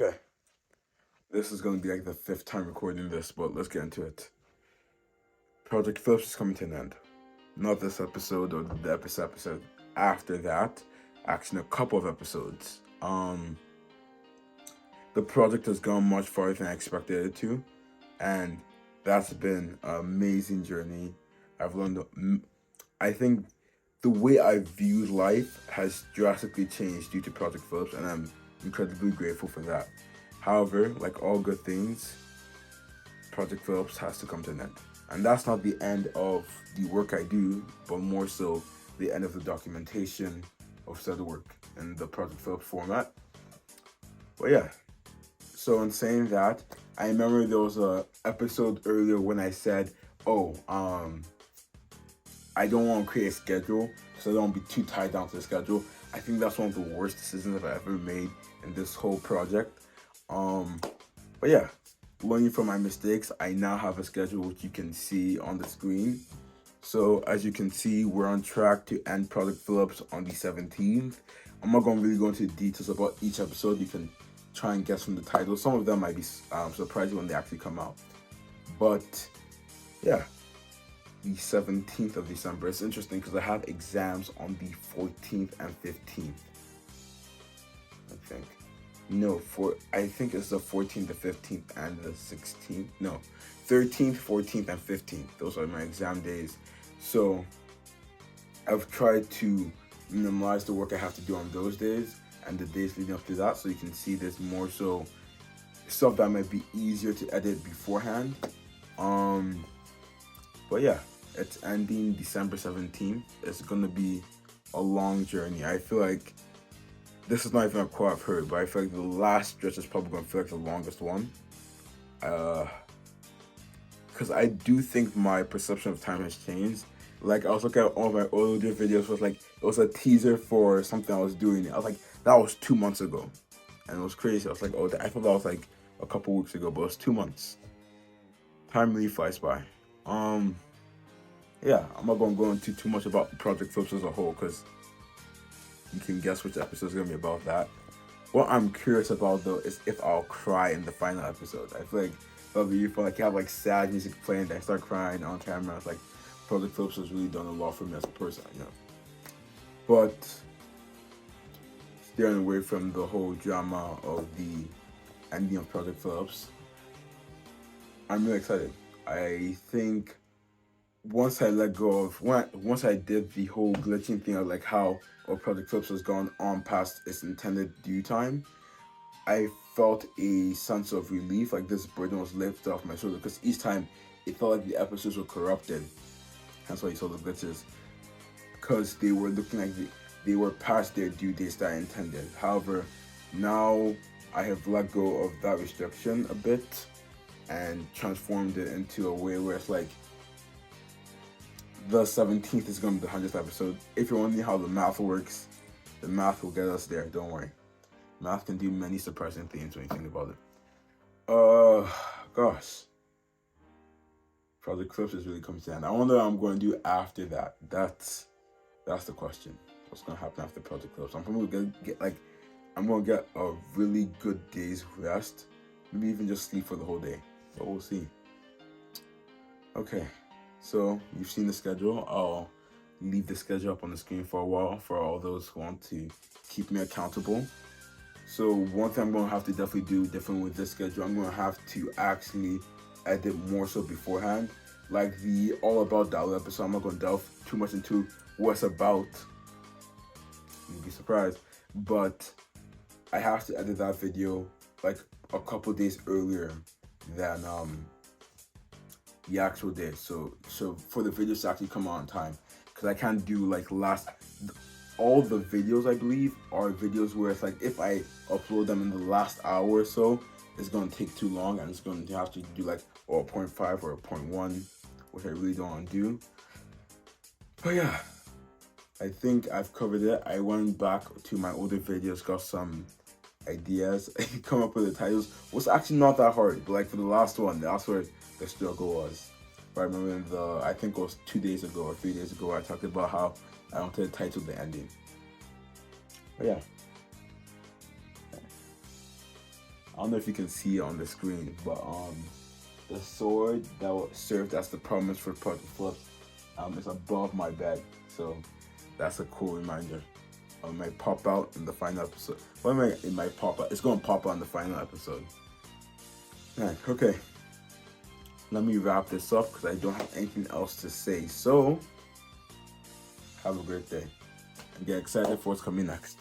Okay, this is going to be like the fifth time recording this, but let's get into it. Project Phillips is coming to an end. Not this episode or the episode after that. Actually, a couple of episodes. The project has gone much farther than I expected it to, and that's been an amazing journey. I've learned. I think the way I view life has drastically changed due to Project Phillips, and I'm incredibly grateful for that. However, like all good things, Project Phillips has to come to an end. And that's not the end of the work I do, but more so the end of the documentation of said work in the Project Phillips format. But yeah, so in saying that, I remember there was a episode earlier when I said, oh, I don't want to create a schedule, so I don't be too tied down to the schedule. I think that's one of the worst decisions I've ever made in this whole project. But yeah, learning from my mistakes, I now have a schedule which you can see on the screen. So as you can see, we're on track to end Project Phillips on the 17th. I'm not going to really go into details about each episode. You can try and guess from the title. Some of them might be surprising when they actually come out. But yeah, the 17th of December. It's interesting because I have exams on the 14th and 15th. I think. No, I think it's the 14th, the 15th, and the 16th. No, 13th, 14th, and 15th. Those are my exam days. So I've tried to minimize the work I have to do on those days and the days leading up to that, so you can see there's more so stuff that might be easier to edit beforehand. But yeah, it's ending December 17th. It's gonna be a long journey. I feel like this is not even a quote I've heard, but I feel like the last stretch is probably gonna feel like the longest one. Because I do think my perception of time has changed. Like I was looking at all of my older videos, was like it was a teaser for something I was doing. I was like, that was 2 months ago, and it was crazy. I was like, oh, I thought that was like a couple weeks ago, but it was 2 months. Time really flies by. Yeah, I'm not gonna go into too much about Project Phillips as a whole because you can guess which episode is gonna be about that. What I'm curious about though is if I'll cry in the final episode. I feel like that'll be fun. Like you have like sad music playing, and I start crying on camera. It's like Project Phillips has really done a lot for me as a person, you know. But steering away from the whole drama of the ending of Project Phillips, I'm really excited. I think once I let go of once I did the whole glitching thing of like how Project Phillips has gone on past its intended due time, I felt a sense of relief, like this burden was lifted off my shoulder. Because each time it felt like the episodes were corrupted. That's why you saw the glitches, because they were looking like they were past their due dates that I intended. However, now I have let go of that restriction a bit and transformed it into a way where it's like the 17th is going to be the 100th episode. If you're wondering how the math works, the math will get us there. Don't worry. Math can do many surprising things when you think about it. Gosh. Project Clips is really coming to an end. I wonder what I'm going to do after that. That's the question. What's going to happen after Project Clips? I'm probably going to I'm going to get a really good day's rest. Maybe even just sleep for the whole day. But we'll see. Okay. So you've seen the schedule. I'll leave the schedule up on the screen for a while for all those who want to keep me accountable. So one thing I'm going to have to definitely do different with this schedule, I'm going to have to actually edit more so beforehand. Like the All About Dollar episode, I'm not going to delve too much into what's about. You'll be surprised. But I have to edit that video like a couple days earlier than the actual day, so for the videos to actually come out on time, because I can't do like all the videos I believe are videos where it's like if I upload them in the last hour or so, it's going to take too long and it's going to have to do like a 0.5 or a 0.1, which I really don't want to do. But yeah, I think I've covered it. I went back to my older videos, got some ideas, come up with the titles. Was actually not that hard, but like for the last one, that's where the struggle was. But I remember I think it was 2 days ago or 3 days ago, I talked about how I wanted to title the ending. But yeah, I don't know if you can see it on the screen, but the sword that served as the promise for Project Flips is above my bed. So that's a cool reminder. It might pop out in the final episode. It might pop out. It's going to pop out in the final episode. Right, okay. Let me wrap this up because I don't have anything else to say. So, have a great day. And get excited for what's coming next.